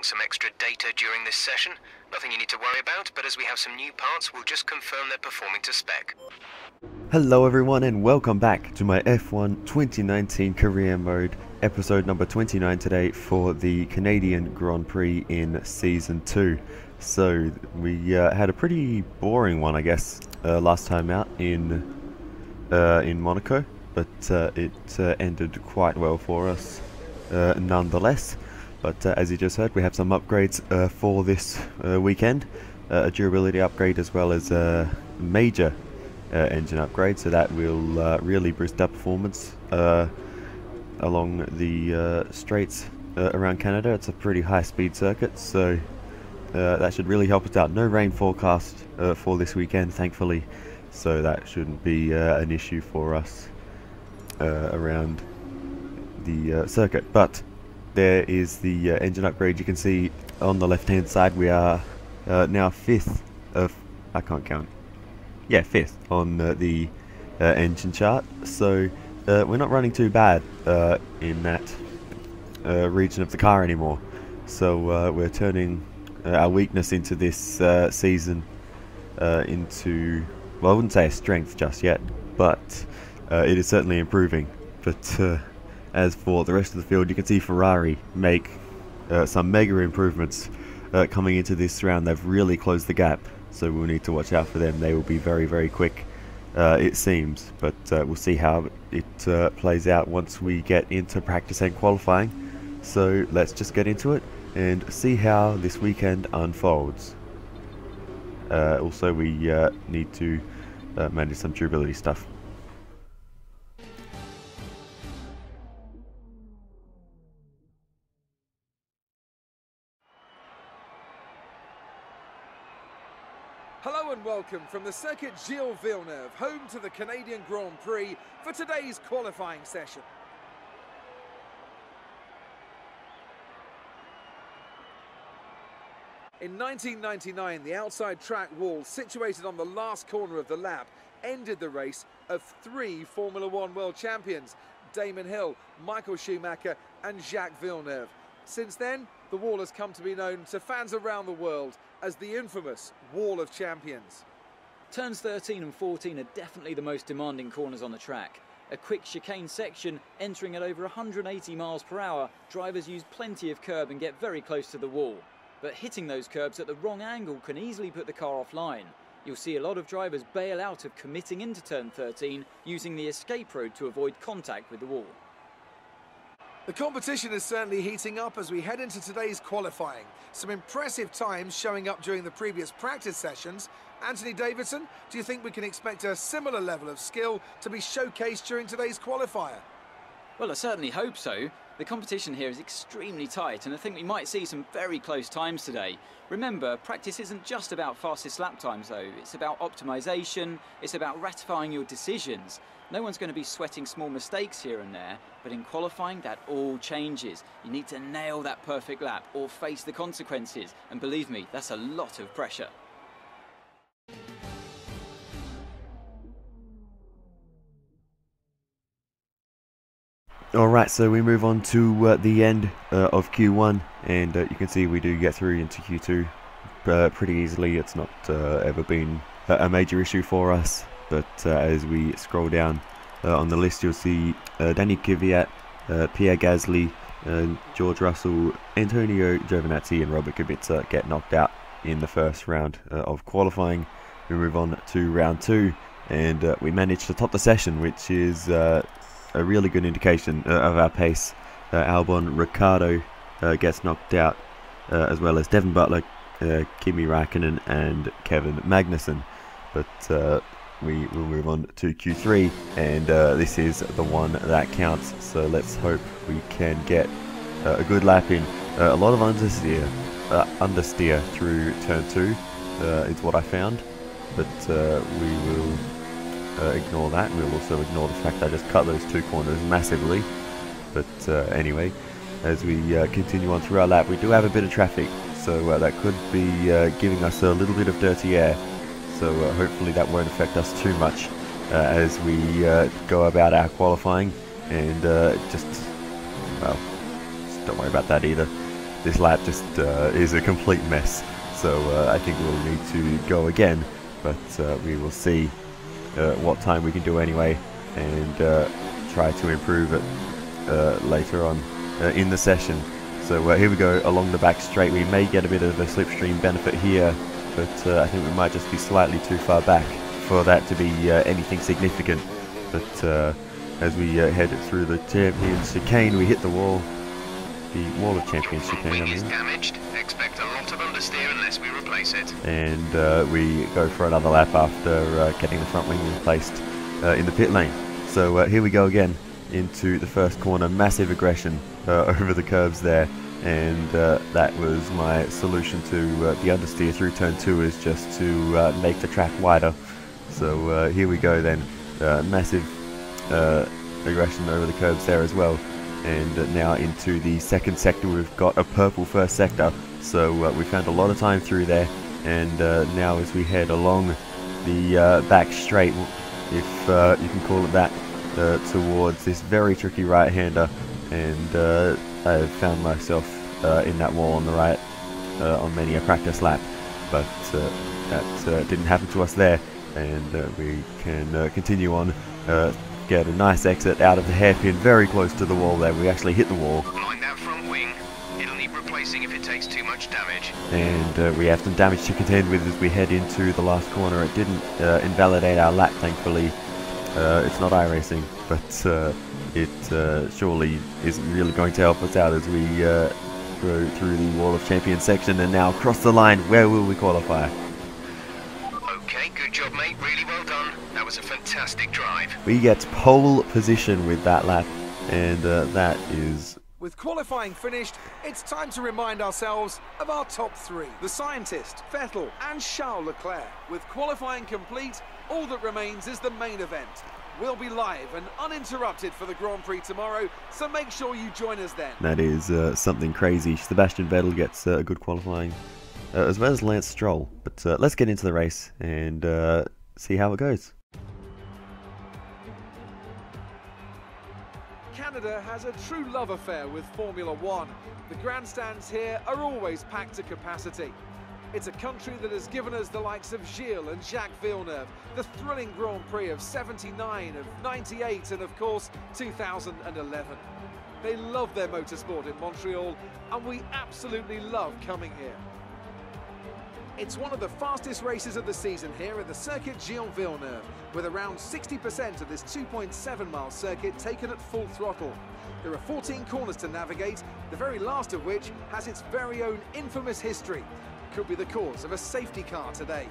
some extra data during this session. Nothing you need to worry about, but as we have some new parts, we'll just confirm they're performing to spec. Hello everyone and welcome back to my F1 2019 career mode, episode number 29 today for the Canadian Grand Prix in Season 2. So we had a pretty boring one, I guess, last time out in Monaco, but it ended quite well for us nonetheless. But as you just heard, we have some upgrades for this weekend, a durability upgrade as well as a major engine upgrade, so that will really boost our performance along the straights around Canada. It's a pretty high speed circuit, so that should really help us out. No rain forecast for this weekend, thankfully, so that shouldn't be an issue for us around the circuit. But there is the engine upgrade. You can see on the left hand side we are now fifth of, I can't count, yeah, fifth on the engine chart, so we're not running too bad in that region of the car anymore. So we're turning our weakness into this season into, well, I wouldn't say a strength just yet, but it is certainly improving. But as for the rest of the field, you can see Ferrari make some mega improvements coming into this round. They've really closed the gap, so we'll need to watch out for them. They will be very, very quick, it seems, but we'll see how it plays out once we get into practice and qualifying. So let's just get into it and see how this weekend unfolds. Also, we need to manage some durability stuff. Hello and welcome from the Circuit Gilles Villeneuve, home to the Canadian Grand Prix, for today's qualifying session. In 1999, the outside track wall situated on the last corner of the lap ended the race of three Formula One world champions, Damon Hill, Michael Schumacher and Jacques Villeneuve. Since then, the wall has come to be known to fans around the world as the infamous Wall of Champions. Turns 13 and 14 are definitely the most demanding corners on the track. A quick chicane section entering at over 180 miles per hour, drivers use plenty of curb and get very close to the wall. But hitting those curbs at the wrong angle can easily put the car offline. You'll see a lot of drivers bail out of committing into turn 13 using the escape road to avoid contact with the wall. The competition is certainly heating up as we head into today's qualifying. Some impressive times showing up during the previous practice sessions. Anthony Davidson, do you think we can expect a similar level of skill to be showcased during today's qualifier? Well, I certainly hope so. The competition here is extremely tight, and I think we might see some very close times today. Remember, practice isn't just about fastest lap times though. It's about optimization, it's about ratifying your decisions. No one's going to be sweating small mistakes here and there, but in qualifying that all changes. You need to nail that perfect lap or face the consequences, and believe me, that's a lot of pressure. Alright, so we move on to the end of Q1, and you can see we do get through into Q2 pretty easily. It's not ever been a major issue for us, but as we scroll down on the list, you'll see Danny Kvyat, Pierre Gasly, George Russell, Antonio Giovinazzi and Robert Kubica get knocked out in the first round of qualifying. We move on to round 2, and we managed to top the session, which is a really good indication of our pace. Albon Ricciardo gets knocked out, as well as Devin Butler, Kimi Räikkönen and Kevin Magnussen. But we will move on to Q3, and this is the one that counts, so let's hope we can get a good lap in. A lot of understeer through turn 2 is what I found, but we will ignore that. We'll also ignore the fact that I just cut those two corners massively. But anyway, as we continue on through our lap, we do have a bit of traffic, so that could be giving us a little bit of dirty air. So hopefully that won't affect us too much as we go about our qualifying, and just don't worry about that either. this lap just is a complete mess. So I think we'll need to go again, but we will see what time we can do anyway, and try to improve it later on in the session. So here we go along the back straight. We may get a bit of a slipstream benefit here, but I think we might just be slightly too far back for that to be anything significant. But as we head through the Champions Chicane, we hit the wall. The wall of Champions Chicane, I mean. Is damaged. Expect a lot of understeer unless we replace it. And we go for another lap after getting the front wing replaced in the pit lane. So here we go again into the first corner. Massive aggression over the curbs there, and that was my solution to the understeer through turn 2, is just to make the track wider. So here we go then. Massive aggression over the curbs there as well. And now into the second sector, we've got a purple first sector, so we found a lot of time through there. And now as we head along the back straight, if you can call it that, towards this very tricky right-hander, and I've found myself in that wall on the right on many a practice lap, but that didn't happen to us there, and we can continue on. Get a nice exit out of the hairpin, very close to the wall there. We actually hit the wall. Mind that front wing. It'll need replacing if it takes too much damage. And we have some damage to contend with as we head into the last corner. It didn't invalidate our lap, thankfully. It's not iRacing, but it surely isn't really going to help us out as we go through the Wall of Champions section and now across the line. Where will we qualify? Okay, good job, mate. Really well done. That was a fantastic drive. We get pole position with that lap, and that is... With qualifying finished, it's time to remind ourselves of our top 3. The scientist, Vettel and Charles Leclerc. With qualifying complete, all that remains is the main event. We'll be live and uninterrupted for the Grand Prix tomorrow, so make sure you join us then. That is something crazy. Sebastian Vettel gets a good qualifying, as well as Lance Stroll. But let's get into the race and see how it goes. Canada has a true love affair with Formula One. The grandstands here are always packed to capacity. It's a country that has given us the likes of Gilles and Jacques Villeneuve, the thrilling Grand Prix of '79, of '98 and of course 2011. They love their motorsport in Montreal, and we absolutely love coming here. It's one of the fastest races of the season here at the Circuit Gilles Villeneuve, with around 60% of this 2.7-mile circuit taken at full throttle. There are 14 corners to navigate, the very last of which has its very own infamous history. Could be the cause of a safety car today.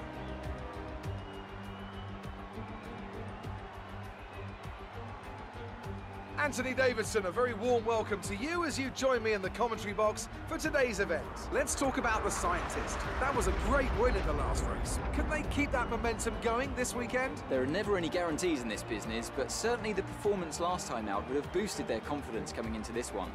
Anthony Davidson, a very warm welcome to you as you join me in the commentary box for today's event. Let's talk about the scientist. That was a great win in the last race. Can they keep that momentum going this weekend? There are never any guarantees in this business, but certainly the performance last time out would have boosted their confidence coming into this one.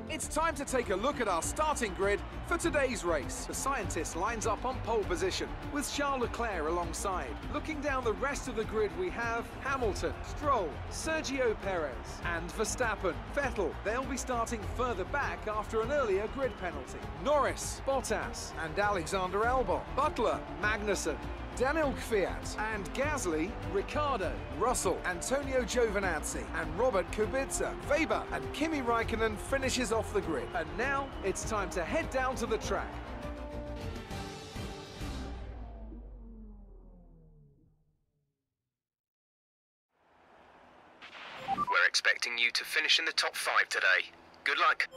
It's time to take a look at our starting grid for today's race. The scientist lines up on pole position with Charles Leclerc alongside. Looking down the rest of the grid, we have Hamilton, Stroll, Sergio PEREZ and Verstappen. Vettel, they'll be starting further back after an earlier grid penalty. Norris, Bottas and Alexander Albon. Butler, Magnussen, Daniel Kvyat and Gasly, Ricciardo, Russell, Antonio Giovinazzi and Robert Kubica. Weber and Kimi Raikkonen finishes off the grid. And now it's time to head down to the track. We're expecting you to finish in the top 5 today. Good luck.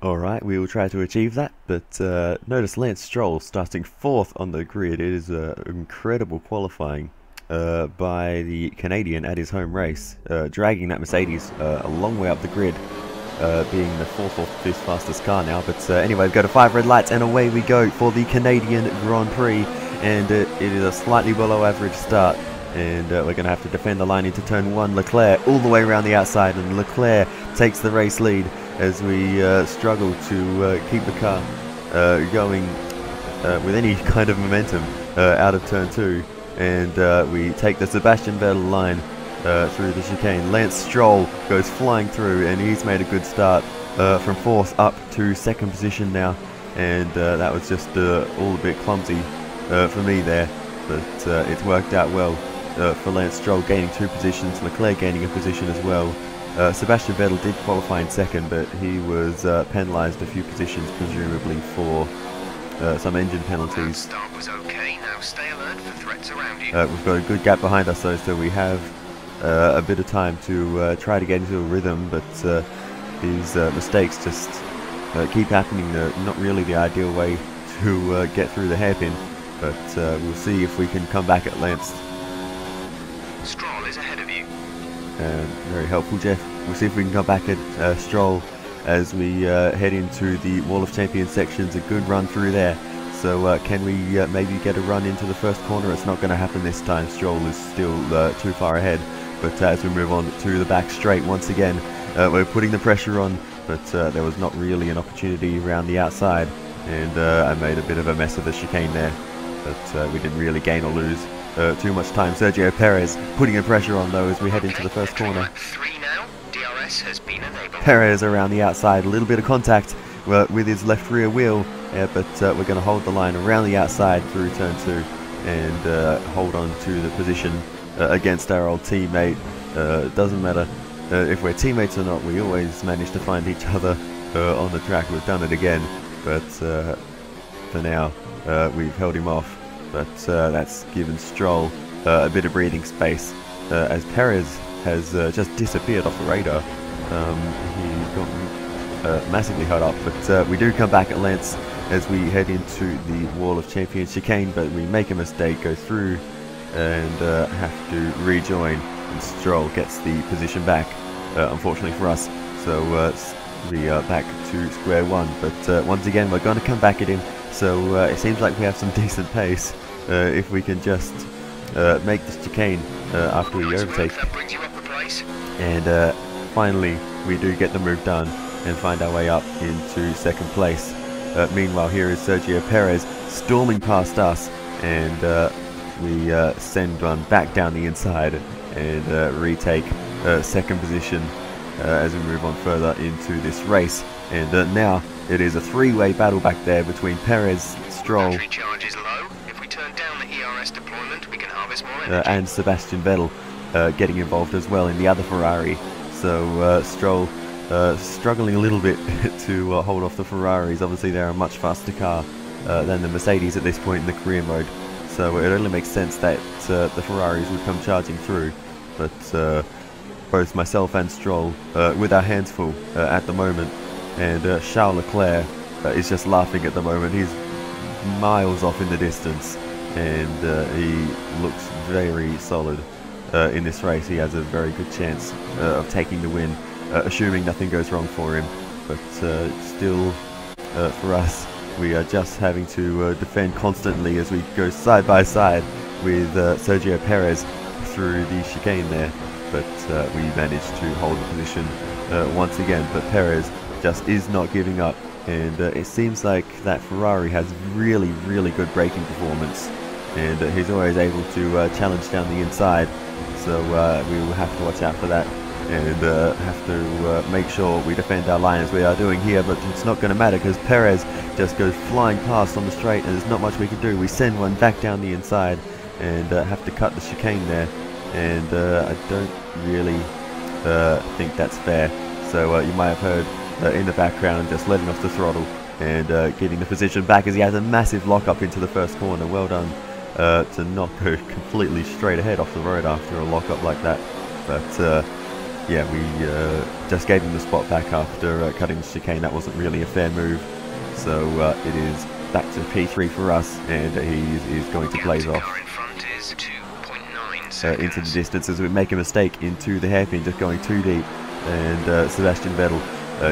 Alright, we will try to achieve that, but notice Lance Stroll starting 4th on the grid. It is incredible qualifying by the Canadian at his home race, dragging that Mercedes a long way up the grid, being the 4th or 5th fastest car now. But anyway, we've got 5 red lights and away we go for the Canadian Grand Prix, and it is a slightly below average start. And we're going to have to defend the line into turn 1. Leclerc all the way around the outside, and Leclerc takes the race lead as we struggle to keep the car going with any kind of momentum out of turn 2. And we take the Sebastian Vettel line through the chicane. Lance Stroll goes flying through, and he's made a good start from 4th up to 2nd position now, and that was just all a bit clumsy for me there, but it's worked out well for Lance Stroll, gaining 2 positions, Leclerc gaining a position as well. Sebastian Vettel did qualify in 2nd, but he was penalised a few positions, presumably for some engine penalties. Start was okay. Now stay alert for threats around you. We've got a good gap behind us though, so we have a bit of time to try to get into a rhythm, but these mistakes just keep happening. Not really the ideal way to get through the hairpin, but we'll see if we can come back at Lance. Stroll is ahead of you. Very helpful, Jeff. We'll see if we can come back at Stroll as we head into the Wall of Champions sections. A good run through there. So can we maybe get a run into the first corner? It's not going to happen this time. Stroll is still too far ahead. But as we move on to the back straight, once again, we're putting the pressure on, but there was not really an opportunity around the outside. And I made a bit of a mess of the chicane there. But we didn't really gain or lose too much time. Sergio Perez putting the pressure on though as we head into the first corner. 3 now. DRS has been enabled. Perez around the outside, a little bit of contact with his left rear wheel, but we're going to hold the line around the outside through turn 2 and hold on to the position against our old teammate. It doesn't matter if we're teammates or not, we always manage to find each other on the track. We've done it again, but for now we've held him off. But that's given Stroll a bit of breathing space as Perez has just disappeared off the radar. He got massively hot up, but we do come back at Lance as we head into the Wall of Champions chicane, but we make a mistake, go through and have to rejoin, and Stroll gets the position back, unfortunately for us. So we are back to square one, but once again we're going to come back at him. So it seems like we have some decent pace if we can just make this chicane after we overtake. And finally we do get the move done and find our way up into 2nd place. Meanwhile, here is Sergio Perez storming past us, and we send one back down the inside and retake 2nd position as we move on further into this race. And now it is a 3-way battle back there between Perez, Stroll, battery charge is low. If we turn down the ERS deployment, we can harvest more energy. and Sebastian Vettel getting involved as well in the other Ferrari. So Stroll struggling a little bit to hold off the Ferraris. Obviously they're a much faster car than the Mercedes at this point in the career mode, so it only makes sense that the Ferraris would come charging through. But both myself and Stroll with our hands full at the moment, and Charles Leclerc is just laughing at the moment. He's miles off in the distance, and he looks very solid in this race. He has a very good chance of taking the win, assuming nothing goes wrong for him. But still, for us, we are just having to defend constantly as we go side by side with Sergio Perez through the chicane there. But we managed to hold the position once again. But Perez just is not giving up, and it seems like that Ferrari has really, really good braking performance, and he's always able to challenge down the inside. So we will have to watch out for that, and have to make sure we defend our line as we are doing here. But it's not going to matter because Perez just goes flying past on the straight, and there's not much we can do. We send one back down the inside and have to cut the chicane there, and I don't really think that's fair. So you might have heard in the background just letting off the throttle and getting the position back as he has a massive lock-up into the first corner. Well done to not go completely straight ahead off the road after a lock-up like that. But yeah, we just gave him the spot back after cutting the chicane. That wasn't really a fair move. So it is back to P3 for us, and he is going to blaze off into the distance as we make a mistake into the hairpin, just going too deep. And Sebastian Vettel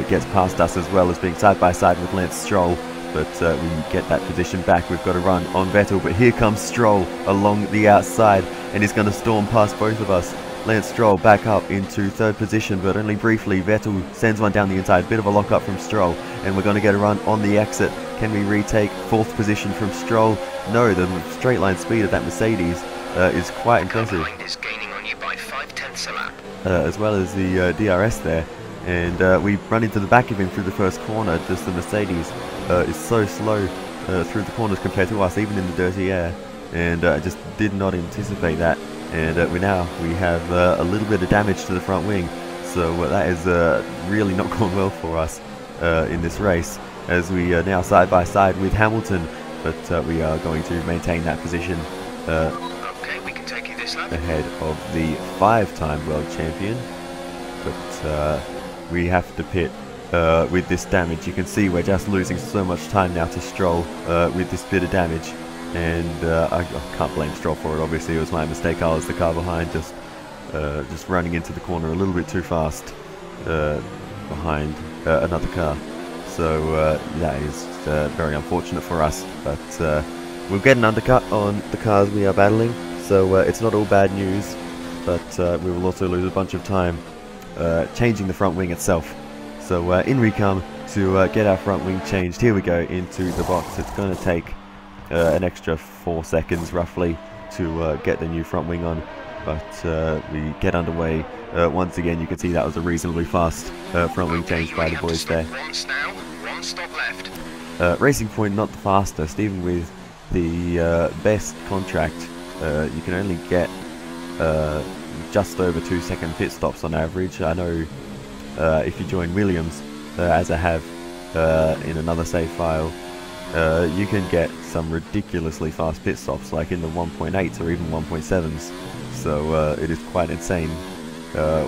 gets past us as well as being side by side with Lance Stroll. But we get that position back. We've got to run on Vettel, but here comes Stroll along the outside, and he's going to storm past both of us. Lance Stroll back up into 3rd position, but only briefly. Vettel sends one down the inside, bit of a lock up from Stroll, and we're going to get a run on the exit. Can we retake 4th position from Stroll? No, the straight line speed of that Mercedes is quite impressive. Is gaining on you by 5/10 10ths a lap. As well as the DRS there, and we run into the back of him through the first corner. Just the Mercedes is so slow through the corners compared to us, even in the dirty air, and I just did not anticipate that. And we have a little bit of damage to the front wing, so that is really not going well for us in this race, as we are now side by side with Hamilton, but we are going to maintain that position Okay, we can take you this lap. ahead of the 5-time world champion. But we have to pit with this damage. You can see we're just losing so much time now to Stroll with this bit of damage, and I can't blame Stroll for it. Obviously it was my mistake. I was the car behind, just running into the corner a little bit too fast behind another car. So that is very unfortunate for us, but we'll get an undercut on the cars we are battling, so it's not all bad news, but we will also lose a bunch of time changing the front wing itself. So in we come to get our front wing changed. Here we go into the box. It's going to take an extra 4 seconds roughly to get the new front wing on, but we get underway. Once again, you can see that was a reasonably fast front wing change by the boys there. One stop left. Racing Point not the fastest, even with the best contract. You can only get just over 2-second pit stops on average. I know if you join Williams, as I have in another save file, you can get some ridiculously fast pit stops, like in the 1.8s or even 1.7s. So it is quite insane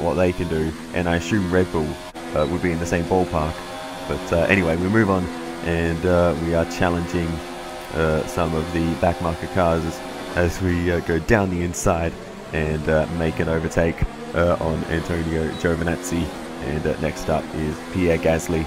what they can do, and I assume Red Bull would be in the same ballpark. But anyway, we move on, and we are challenging some of the backmarker cars as we go down the inside and make an overtake on Antonio Giovinazzi. And next up is Pierre Gasly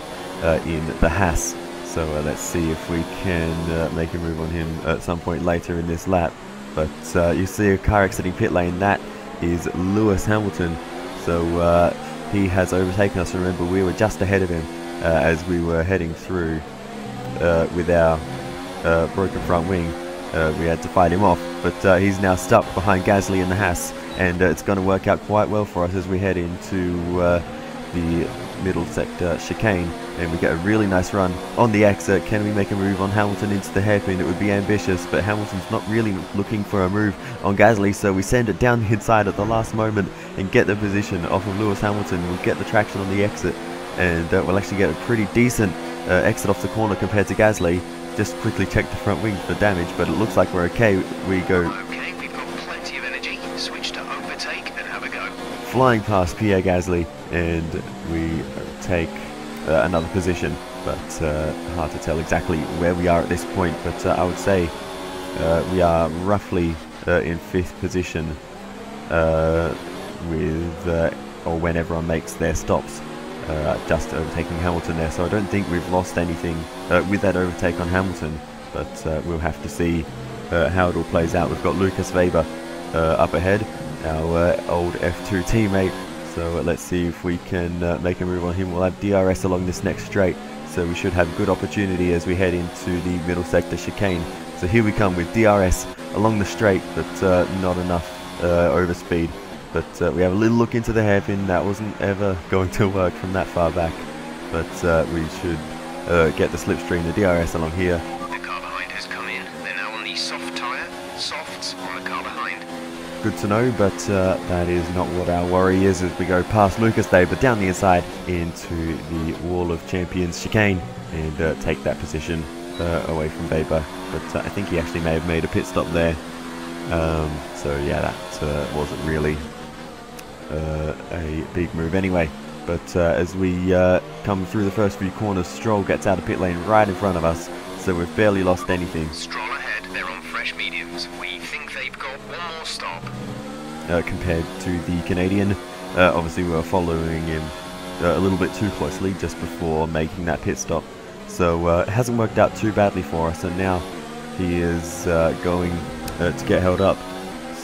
in the Haas. So let's see if we can make a move on him at some point later in this lap. But you see a car exiting pit lane. That is Lewis Hamilton. So he has overtaken us. Remember, we were just ahead of him as we were heading through with our broken front wing. We had to fight him off, but he's now stuck behind Gasly in the Haas, and it's going to work out quite well for us as we head into the middle sector chicane, and we get a really nice run on the exit. Can we make a move on Hamilton into the hairpin? It would be ambitious, but Hamilton's not really looking for a move on Gasly, so we send it down the inside at the last moment and get the position off of Lewis Hamilton. We'll get the traction on the exit, and we'll actually get a pretty decent exit off the corner compared to Gasly. Just quickly check the front wing for damage, but it looks like we're okay. We go Okay, we've got plenty of energy. Switch to overtake and have a go. flying past Pierre Gasly, and we take another position, but hard to tell exactly where we are at this point. But I would say we are roughly in 5th position with or when everyone makes their stops, just overtaking Hamilton there. So I don't think we've lost anything with that overtake on Hamilton, but we'll have to see how it all plays out. We've got Lucas Weber up ahead, our old F2 teammate, so let's see if we can make a move on him. We'll have DRS along this next straight, so we should have good opportunity as we head into the middle sector chicane. So here we come with DRS along the straight, but not enough overspeed. But we have a little look into the hairpin. That wasn't ever going to work from that far back, but we should get the slipstream, the DRS along here. The car behind has come in. They're now on the soft tyre. Softs on the car behind. Good to know, but that is not what our worry is as we go past Lucas there, but down the inside into the Wall of Champions chicane and take that position away from Weber. But I think he actually may have made a pit stop there. So yeah, that wasn't really a big move anyway. But as we come through the first few corners, Stroll gets out of pit lane right in front of us, so we've barely lost anything. Stroll ahead. They're on fresh mediums. We think they've got one more stop. Compared to the Canadian, obviously we were following him a little bit too closely just before making that pit stop. So it hasn't worked out too badly for us, and now he is going to get held up.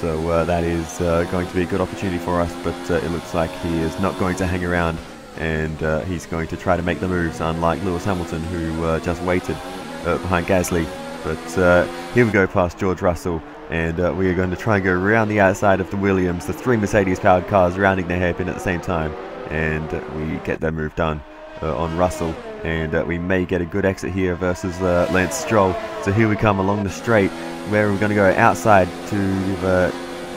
So that is going to be a good opportunity for us, but it looks like he is not going to hang around, and he's going to try to make the moves, unlike Lewis Hamilton, who just waited behind Gasly. But here we go past George Russell and we are going to try and go around the outside of the Williams, the 3 Mercedes-powered cars rounding their hairpin at the same time, and we get that move done on Russell, and we may get a good exit here versus Lance Stroll. So here we come along the straight, where we're going to go outside to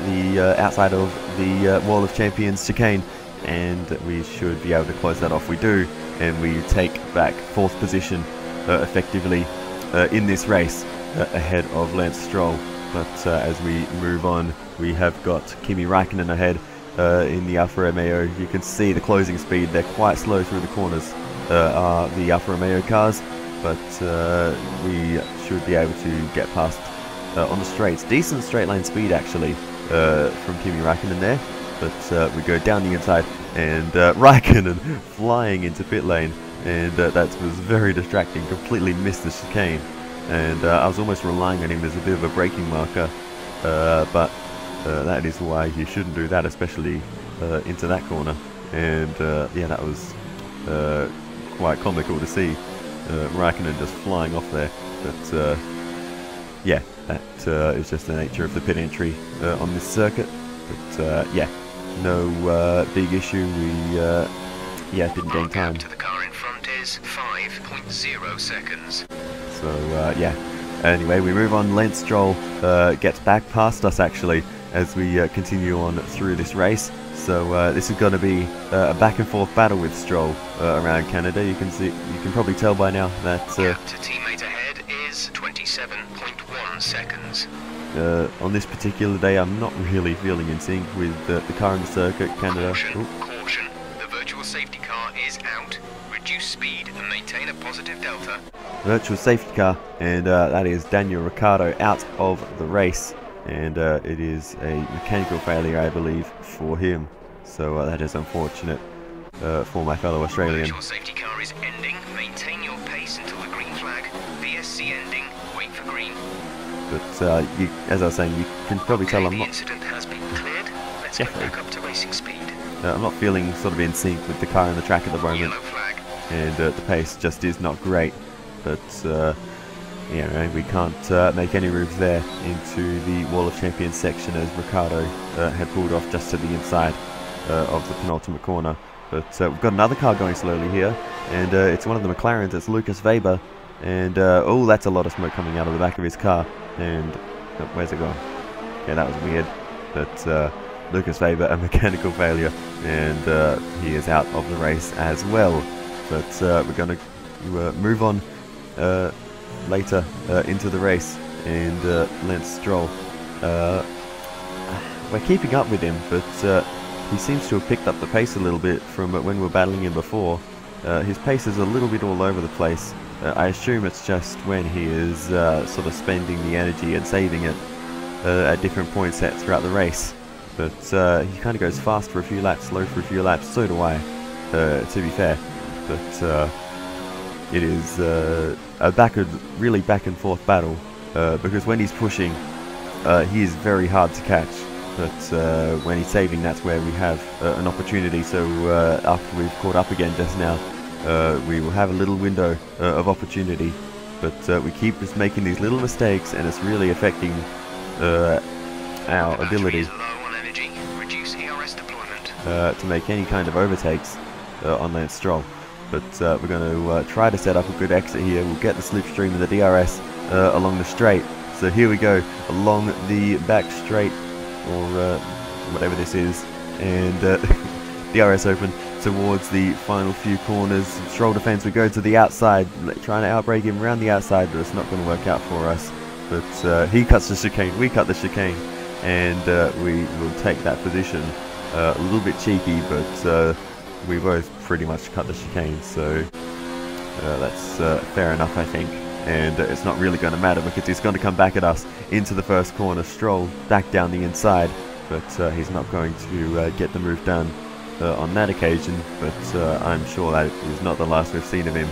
the outside of the Wall of Champions chicane, and we should be able to close that off. We do, and we take back 4th position effectively in this race ahead of Lance Stroll. But as we move on, we have got Kimi Räikkönen ahead in the Alfa Romeo. You can see the closing speed. They're quite slow through the corners, are the Alfa Romeo cars, but we should be able to get past on the straights. Decent straight line speed actually from Kimi Räikkönen there, but we go down the inside, and Räikkönen flying into pit lane, and that was very distracting. Completely missed the chicane, and I was almost relying on him as a bit of a braking marker, but that is why you shouldn't do that, especially into that corner. And yeah, that was quite comical to see Räikkönen just flying off there. But yeah, that is just the nature of the pit entry on this circuit. But yeah, no big issue. We yeah, didn't gain time. To the car in front is 5.0 seconds. So yeah, anyway, we move on. Lance Stroll gets back past us actually as we continue on through this race. So this is going to be a back and forth battle with Stroll around Canada. You can probably tell by now that gap to teammate ahead is 27.1 seconds. On this particular day, I'm not really feeling in sync with the car in the circuit. Canada. Caution, caution. The virtual safety car is out. Reduce speed and maintain a positive delta. Virtual safety car, and that is Daniel Ricciardo out of the race, and it is a mechanical failure, I believe, for him. So that is unfortunate for my fellow Australian. Virtual safety car is ending. Maintain your pace until the green flag. VSC ending. Wait for green. But as I was saying, you can probably tell I'm the not. incident has been cleared. Let's get back up to racing speed. I'm not feeling sort of in sync with the car on the track at the moment, Yellow flag. and the pace just is not great. But you know, we can't make any moves there into the Wall of Champions section, as Ricciardo had pulled off just to the inside of the penultimate corner. But we've got another car going slowly here, and it's one of the McLarens. It's Lukas Weber, and oh, that's a lot of smoke coming out of the back of his car. And where's it going? Okay, that was weird. But Lukas Weber, a mechanical failure, and he is out of the race as well. But we're going to move on later into the race, and Lance Stroll, we're keeping up with him, but he seems to have picked up the pace a little bit from when we were battling him before. His pace is a little bit all over the place. I assume it's just when he is sort of spending the energy and saving it at different points throughout the race. But he kind of goes fast for a few laps, slow for a few laps. So do I, to be fair. But it is a really back and forth battle, because when he's pushing, he is very hard to catch. But when he's saving, that's where we have an opportunity. So after we've caught up again just now, we will have a little window of opportunity. But we keep just making these little mistakes, and it's really affecting our ability to make any kind of overtakes on Lance Stroll. But we're going to try to set up a good exit here. We'll get the slipstream of the DRS along the straight. So here we go, along the back straight, or whatever this is, and DRS open towards the final few corners. Stroll defense, we go to the outside, trying to outbrake him around the outside, but it's not going to work out for us. But he cuts the chicane, we cut the chicane, and we will take that position. A little bit cheeky, but we both pretty much cut the chicane, so that's fair enough, I think. And it's not really going to matter, because he's going to come back at us into the first corner. Stroll back down the inside, but he's not going to get the move done on that occasion. But I'm sure that is not the last we've seen of him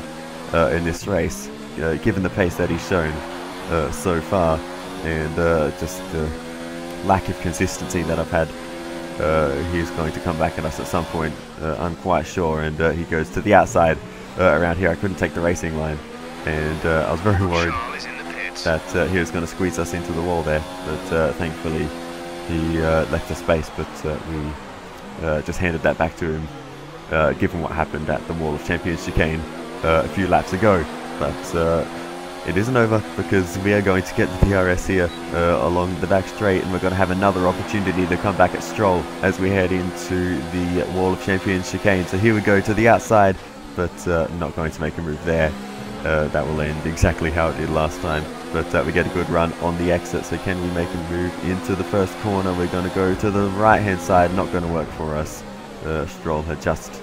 in this race, given the pace that he's shown so far, and just the lack of consistency that I've had. He's going to come back at us at some point, I'm quite sure, and he goes to the outside around here. I couldn't take the racing line, and I was very worried that he was going to squeeze us into the wall there, but thankfully he left us space, but we just handed that back to him, given what happened at the Wall of Champions chicane a few laps ago. But it isn't over, because we are going to get the DRS here along the back straight, and we're going to have another opportunity to come back at Stroll as we head into the Wall of Champions chicane. So here we go to the outside, but not going to make a move there. That will end exactly how it did last time, but we get a good run on the exit. So can we make a move into the first corner? We're going to go to the right hand side, not going to work for us. Stroll had just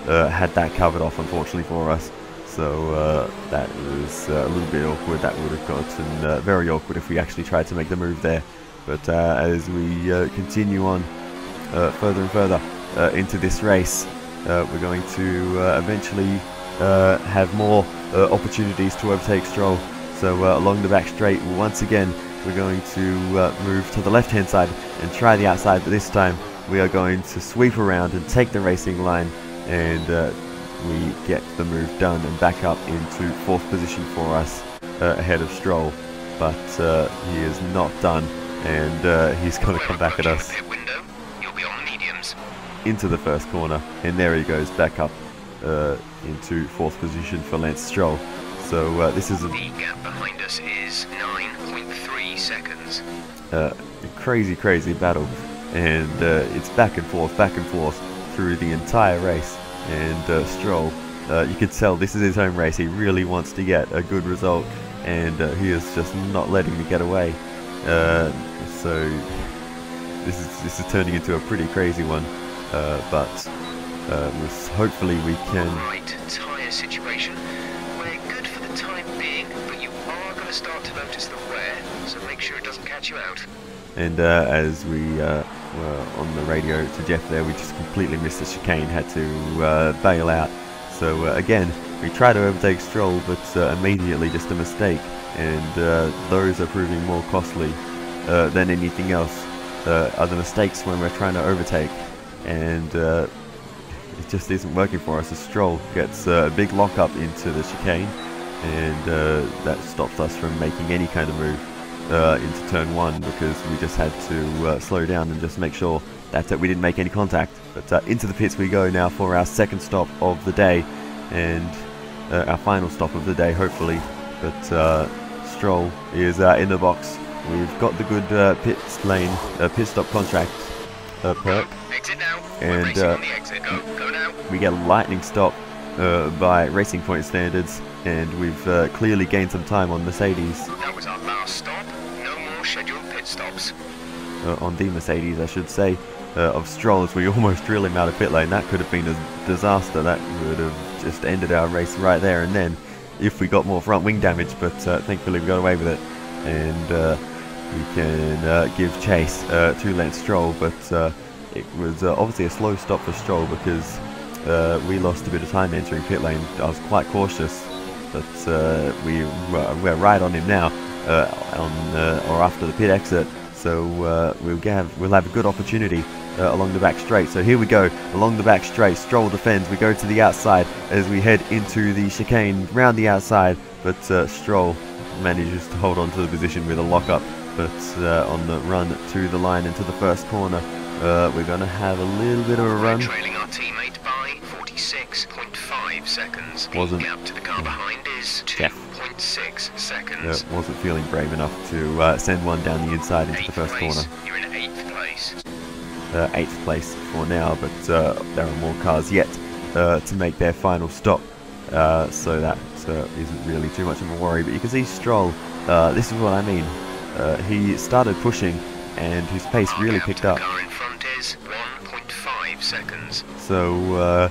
had that covered off, unfortunately for us. So that was a little bit awkward. That would have gotten very awkward if we actually tried to make the move there. But as we continue on further and further into this race, we're going to eventually have more opportunities to overtake Stroll. So along the back straight, once again, we're going to move to the left-hand side and try the outside. But this time, we are going to sweep around and take the racing line, and we get the move done and back up into 4th position for us ahead of Stroll. But he is not done, and he's going to come back at us into the first corner, and there he goes back up into 4th position for Lance Stroll. So this is the gap behind us is 9.3 seconds. A crazy battle, and it's back and forth through the entire race. And Stroll, you can tell this is his home race. He really wants to get a good result, and he is just not letting me get away. So this is turning into a pretty crazy one, but hopefully we can. Right tyre situation. We're good for the time being, but you are going to start to notice the wear, so make sure it doesn't catch you out. And as we were on the radio to Jeff there, we just completely missed the chicane, had to bail out. So again, we try to overtake Stroll, but immediately just a mistake, and those are proving more costly than anything else. Are the mistakes when we're trying to overtake, and it just isn't working for us. As Stroll gets a big lock-up into the chicane, and that stops us from making any kind of move into turn 1, because we just had to slow down and just make sure that we didn't make any contact. But into the pits we go now for our second stop of the day, and our final stop of the day, hopefully. But Stroll is in the box. We've got the good pit stop contract perk, exit now. And on the exit. Go now. we get a lightning stop by Racing Point standards, and we've clearly gained some time on Mercedes. That was our last stop. No more scheduled pit stops. On the Mercedes, I should say, of Stroll, as we almost drill him out of pit lane. That could have been a disaster. That would have just ended our race right there and then, if we got more front wing damage. But thankfully we got away with it, and we can give chase to Lance Stroll. But it was obviously a slow stop for Stroll, because we lost a bit of time entering pit lane. I was quite cautious, but we're right on him now, or after the pit exit. So we'll have a good opportunity along the back straight. So here we go, along the back straight. Stroll defends. We go to the outside as we head into the chicane round the outside, but Stroll manages to hold on to the position with a lockup. But on the run to the line into the first corner, we're going to have a little bit of a run. Trailing our teammate by 46.5 seconds. Wasn't the gap to the car behind is 2.6 seconds. Wasn't feeling brave enough to send one down the inside into the first corner. You're in 8th place. 8th place for now, but there are more cars yet to make their final stop, so that isn't really too much of a worry. But you can see Stroll, this is what I mean. He started pushing, and his pace really picked up. Car in front is 1.5 seconds. So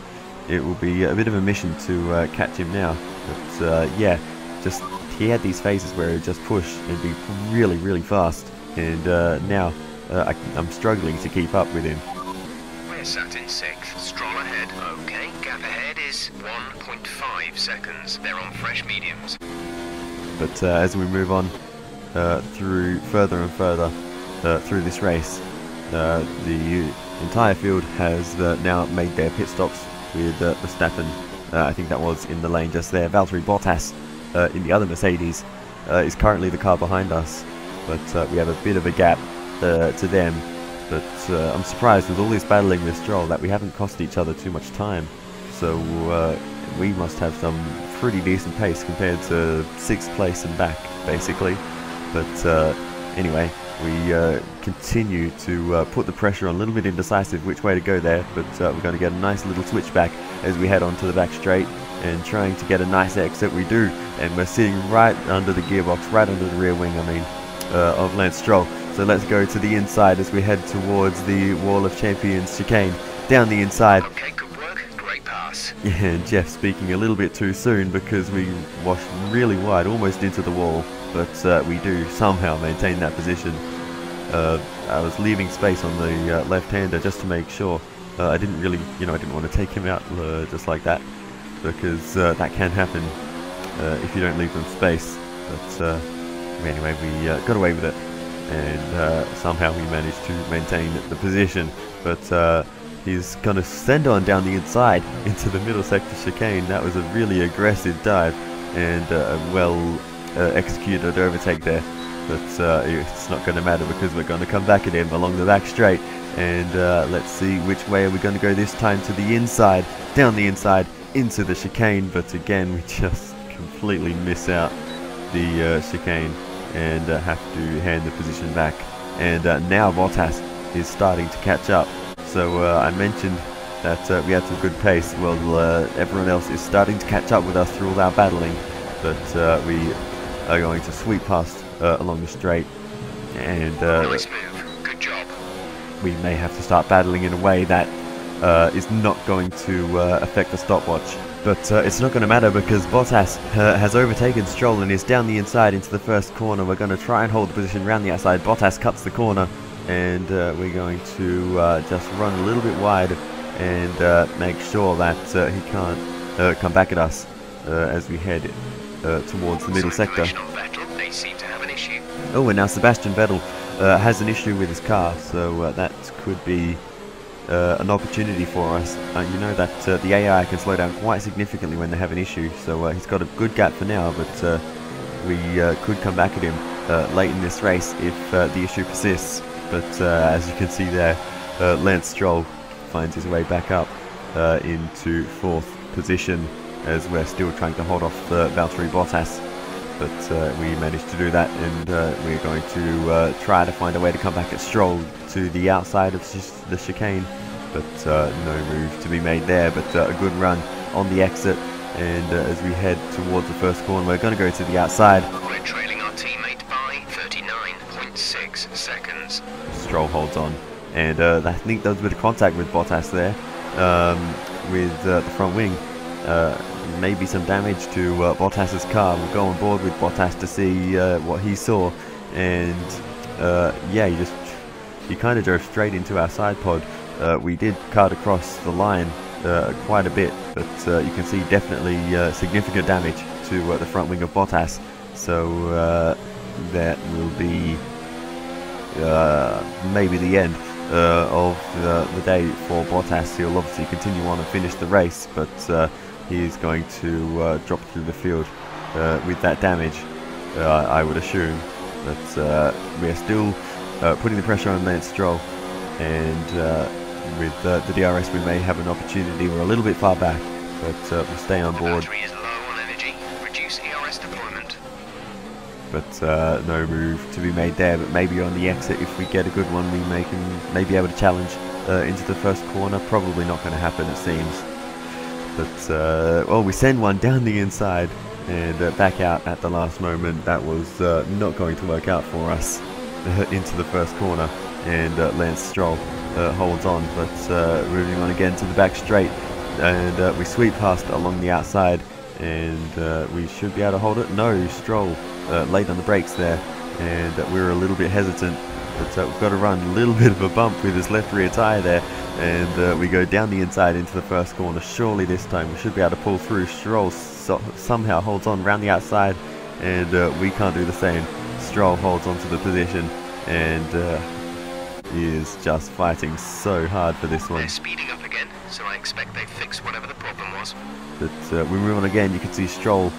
it will be a bit of a mission to catch him now. But yeah, just he had these phases where he'd just push and be really fast, and now I'm struggling to keep up with him. We're sat in 6th. Stroll ahead. Okay, gap ahead is 1.5 seconds. They're on fresh mediums. But as we move on through further and further through this race, the entire field has now made their pit stops, with Verstappen, I think that was in the lane just there, Valtteri Bottas in the other Mercedes, is currently the car behind us, but we have a bit of a gap to them. But I'm surprised with all this battling with Stroll that we haven't cost each other too much time. So we must have some pretty decent pace compared to 6th place and back, basically. But anyway, we continue to put the pressure on, a little bit indecisive which way to go there, but we're going to get a nice little switchback as we head onto the back straight and trying to get a nice exit. We do, and we're sitting right under the gearbox, right under the rear wing, of Lance Stroll. So let's go to the inside as we head towards the Wall of Champions chicane. Down the inside. Okay, good work. Great pass. Yeah, and Jeff speaking a little bit too soon because we washed really wide, almost into the wall. But we do somehow maintain that position. I was leaving space on the left-hander just to make sure. I didn't really, I didn't want to take him out just like that, because that can happen if you don't leave them space. But anyway, we got away with it, and somehow we managed to maintain the position. But he's going to send on down the inside into the middle sector chicane. That was a really aggressive dive and a well executed overtake there. But it's not going to matter because we're going to come back at him along the back straight. And let's see which way are we going to go this time. To the inside, down the inside, into the chicane. But again, we just completely miss out the chicane and have to hand the position back. And now Bottas is starting to catch up. So I mentioned that we had some good pace. Well, everyone else is starting to catch up with us through all our battling. But we are going to sweep past along the straight. And Nice move. Good job. we may have to start battling in a way that is not going to affect the stopwatch. But it's not going to matter because Bottas has overtaken Stroll and is down the inside into the first corner. We're going to try and hold the position around the outside. Bottas cuts the corner, and we're going to just run a little bit wide and make sure that he can't come back at us as we head towards the middle sector. They seem to have an issue. Oh, and now Sebastian Vettel has an issue with his car, so that could be an opportunity for us. You know that the AI can slow down quite significantly when they have an issue, so he's got a good gap for now, but we could come back at him late in this race if the issue persists. But as you can see there, Lance Stroll finds his way back up into 4th position as we're still trying to hold off Valtteri BOTTAS. But we managed to do that, and we're going to try to find a way to come back at Stroll to the outside of the chicane. But no move to be made there, but a good run on the exit. And as we head towards the first corner, we're going to go to the outside. We're trailing our teammate by 39.6 seconds. Stroll holds on, and I think there was a bit of contact with Bottas there with the front wing. Maybe some damage to Bottas's car. We'll go on board with Bottas to see what he saw, and yeah, he kind of drove straight into our side pod. We did cut across the line quite a bit, but you can see definitely significant damage to the front wing of Bottas. So that will be maybe the end of the day for Bottas. He'll obviously continue on and finish the race, but he is going to drop through the field with that damage, I would assume. But we're still putting the pressure on Lance Stroll, and with the DRS we may have an opportunity. We're a little bit far back, but we'll stay on board. Battery is low on energy. Reduce ERS deployment. But no move to be made there. But maybe on the exit, if we get a good one, we may be able to challenge into the first corner. Probably not going to happen, it seems. But well, we send one down the inside and back out at the last moment. That was not going to work out for us into the first corner, and Lance Stroll holds on. But moving on again to the back straight, and we sweep past along the outside, and we should be able to hold it. No, Stroll late on the brakes there, and we were a little bit hesitant. But we've got to run a little bit of a bump with his left rear tyre there, and we go down the inside into the first corner. Surely this time we should be able to pull through. Stroll somehow holds on round the outside, and we can't do the same. Stroll holds on to the position, and he is just fighting so hard for this one. They're speeding up again, so I expect they've fixed whatever the problem was. But we move on again. You can see Stroll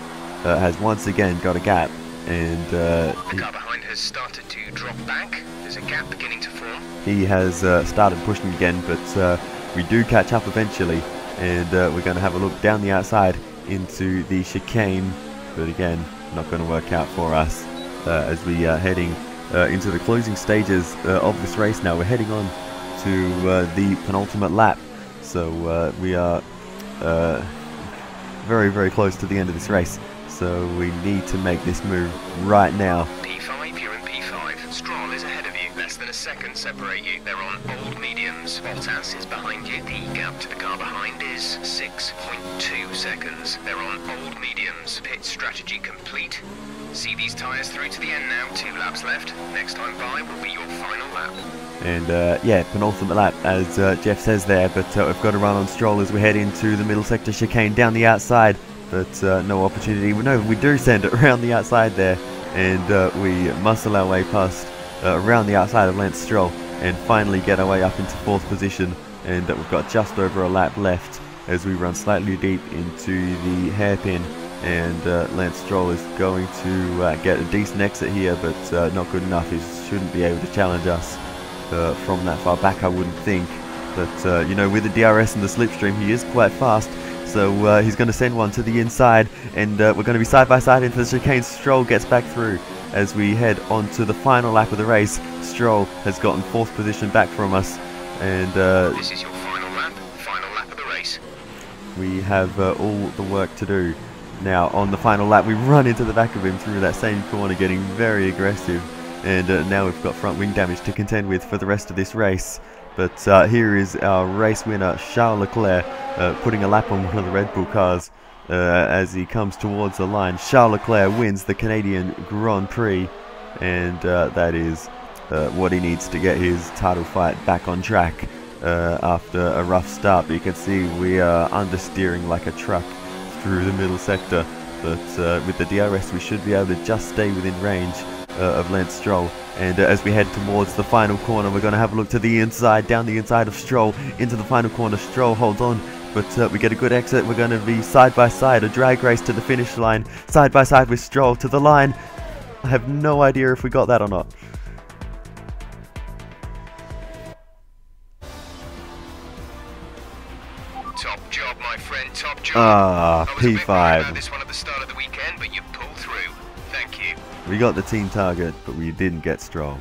has once again got a gap, and The car behind has started to drop back. There's a gap beginning to form. he has started pushing again, but we do catch up eventually, and we're going to have a look down the outside into the chicane, but again, not going to work out for us as we are heading into the closing stages of this race now. We're heading on to the penultimate lap, so we are very, very close to the end of this race, so we need to make this move right now. P5, you're in P5. Stroll is ahead of you. Less than a second separate you. They're on old mediums. Bottas is behind you. The gap to the car behind is 6.2 seconds. They're on old mediums. Pit strategy complete. See these tyres through to the end now. 2 laps left. Next time by will be your final lap. And yeah, penultimate lap, as Jeff says there, but we've got to run on Stroll as we head into the middle sector chicane down the outside, but no opportunity. No, we do send it around the outside there, and we muscle our way past around the outside of Lance Stroll and finally get our way up into 4th position, and we've got just over a lap left as we run slightly deep into the hairpin, and Lance Stroll is going to get a decent exit here, but not good enough. He shouldn't be able to challenge us from that far back, I wouldn't think, but you know, with the DRS and the slipstream, he is quite fast, so he's going to send one to the inside, and we're going to be side by side into the chicane. Stroll gets back through as we head on to the final lap of the race. Stroll has gotten 4th position back from us, and this is your final lap of the race. We have all the work to do. Now on the final lap we run into the back of him through that same corner, getting very aggressive, and now we've got front wing damage to contend with for the rest of this race. But here is our race winner, Charles Leclerc, putting a lap on one of the Red Bull cars as he comes towards the line. Charles Leclerc wins the Canadian Grand Prix, and that is what he needs to get his title fight back on track after a rough start. But you can see we are understeering like a truck through the middle sector, but with the DRS we should be able to just stay within range of Lance Stroll. And as we head towards the final corner, we're going to have a look to the inside, down the inside of Stroll, into the final corner. Stroll holds on, but we get a good exit. We're going to be side by side, a drag race to the finish line, side by side with Stroll to the line. I have no idea if we got that or not. Top job, my friend, top job. P5. I was a bit worried about this one at the start of the weekend, but you pulled through. Thank you. We got the team target, but we didn't get Stroll.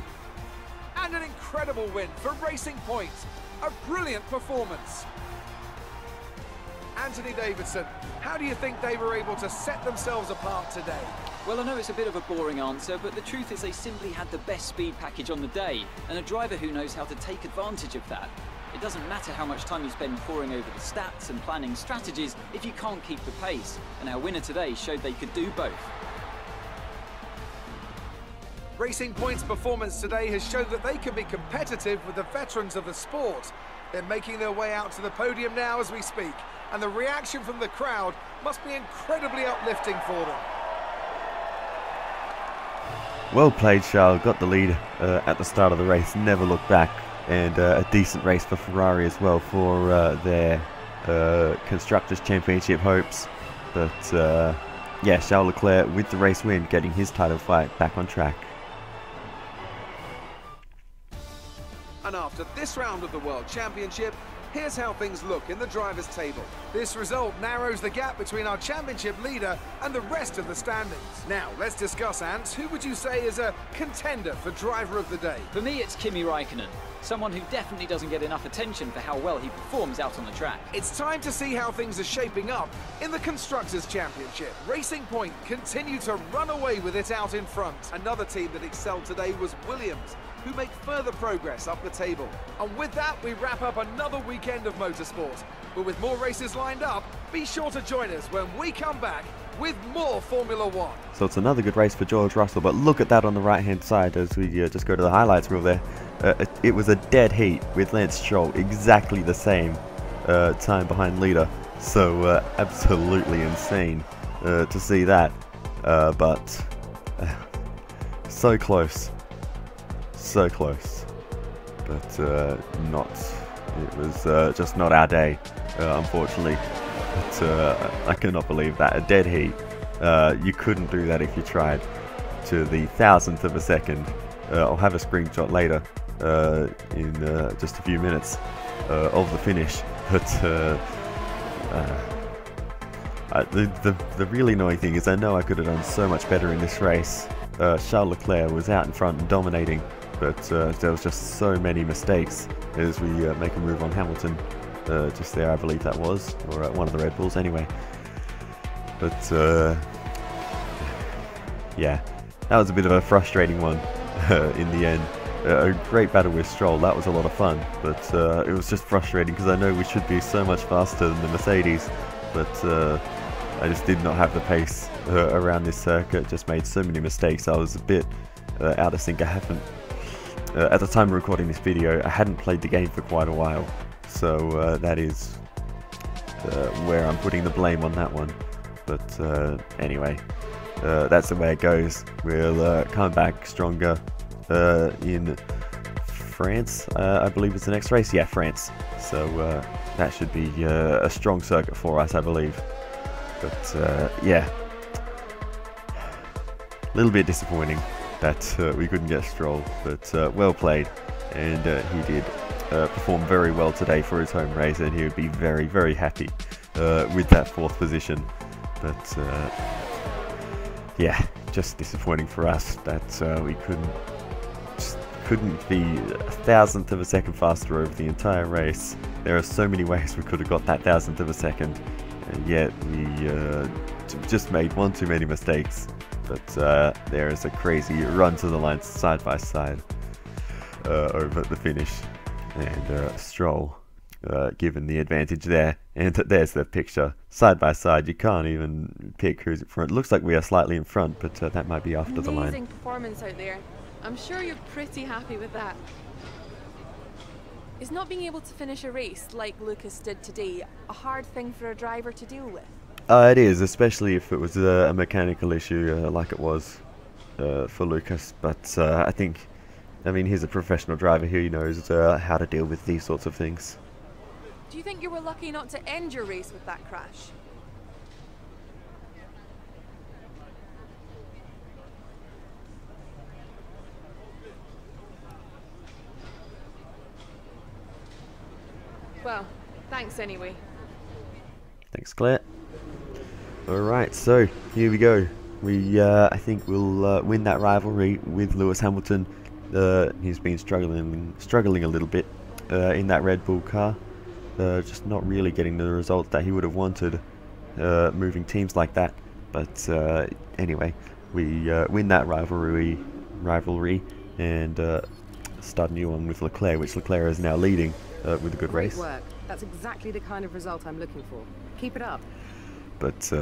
And an incredible win for Racing Point. A brilliant performance. Anthony Davidson, how do you think they were able to set themselves apart today? Well, I know it's a bit of a boring answer, but the truth is they simply had the best speed package on the day, and a driver who knows how to take advantage of that. It doesn't matter how much time you spend poring over the stats and planning strategies if you can't keep the pace, and our winner today showed they could do both. Racing Point's performance today has shown that they can be competitive with the veterans of the sport. They're making their way out to the podium now as we speak, and the reaction from the crowd must be incredibly uplifting for them. Well played, Charles. Got the lead at the start of the race, never looked back, and a decent race for Ferrari as well for their Constructors' Championship hopes. But yeah, Charles Leclerc with the race win, getting his title fight back on track. And after this round of the World Championship, here's how things look in the drivers' table. This result narrows the gap between our championship leader and the rest of the standings. Now, let's discuss, Ants. Who would you say is a contender for driver of the day? For me, it's Kimi Räikkönen, someone who definitely doesn't get enough attention for how well he performs out on the track. It's time to see how things are shaping up in the Constructors' Championship. Racing Point continue to run away with it out in front. Another team that excelled today was Williams, who make further progress up the table. And with that, we wrap up another weekend of motorsport. But with more races lined up, be sure to join us when we come back with more Formula One. So it's another good race for George Russell, but look at that on the right hand side as we just go to the highlights reel there. It was a dead heat with Lance Stroll, exactly the same time behind leader. So absolutely insane to see that, but so close. So close, but not. It was just not our day, unfortunately. But I cannot believe that, a dead heat. You couldn't do that if you tried. to the 1,000th of a second. I'll have a screenshot later in just a few minutes of the finish. But the really annoying thing is I know I could have done so much better in this race. Charles Leclerc was out in front and dominating, but there was just so many mistakes as we make a move on Hamilton. Just there, I believe that was, or one of the Red Bulls anyway. But yeah, that was a bit of a frustrating one in the end. A great battle with Stroll, that was a lot of fun, but it was just frustrating because I know we should be so much faster than the Mercedes, but I just did not have the pace around this circuit, just made so many mistakes. I was a bit out of sync. I haven't, at the time of recording this video, I hadn't played the game for quite a while, so that is where I'm putting the blame on that one. But anyway, that's the way it goes. We'll come back stronger in France, I believe is the next race. Yeah, France. So that should be a strong circuit for us, I believe. But yeah, a little bit disappointing that we couldn't get Stroll, but well played, and he did perform very well today for his home race, and he would be very, very happy with that 4th position. But yeah, just disappointing for us that we couldn't be 1,000th of a second faster over the entire race. There are so many ways we could have got that 1,000th of a second, and yet we just made one too many mistakes. But there is a crazy run to the line side by side over at the finish, and Stroll given the advantage there. And there's the picture side by side. You can't even pick who's in front. It looks like we are slightly in front, but that might be after the line. Amazing performance out there. I'm sure you're pretty happy with that. Is not being able to finish a race like Lukas did today a hard thing for a driver to deal with? It is, especially if it was a mechanical issue like it was for Lukas. But I mean, he's a professional driver here. He knows how to deal with these sorts of things. Do you think you were lucky not to end your race with that crash? Well, thanks anyway. Thanks, Claire. Alright, so here we go. We, I think we'll win that rivalry with Lewis Hamilton. He's been struggling a little bit in that Red Bull car. Just not really getting the result that he would have wanted moving teams like that. But anyway, we win that rivalry and start a new one with Leclerc, which Leclerc is now leading with a good race. Great work. That's exactly the kind of result I'm looking for. Keep it up. But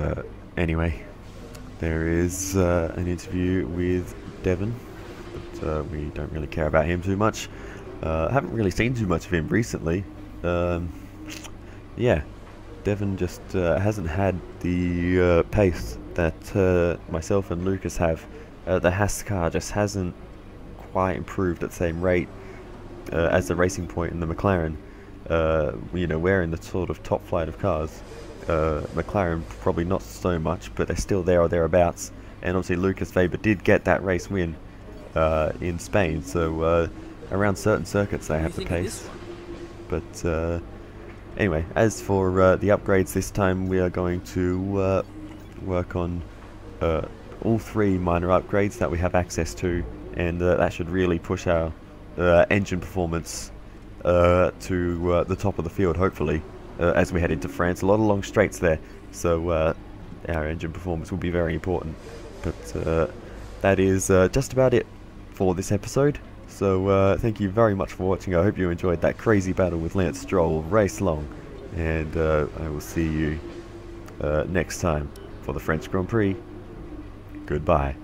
anyway, there is an interview with Devon, but we don't really care about him too much. Haven't really seen too much of him recently. Yeah, Devon just hasn't had the pace that myself and Lukas have. The Haas car just hasn't quite improved at the same rate as the Racing Point and the McLaren. You know, we're in the sort of top flight of cars. McLaren probably not so much, but they're still there or thereabouts. And obviously Lucas Faber did get that race win in Spain, so around certain circuits they have the pace. But anyway, as for the upgrades this time, we are going to work on all 3 minor upgrades that we have access to, and that should really push our engine performance to the top of the field, hopefully, as we head into France. A lot of long straights there, so our engine performance will be very important. But that is just about it for this episode. So thank you very much for watching. I hope you enjoyed that crazy battle with Lance Stroll, race long, and I will see you next time for the French Grand Prix. Goodbye.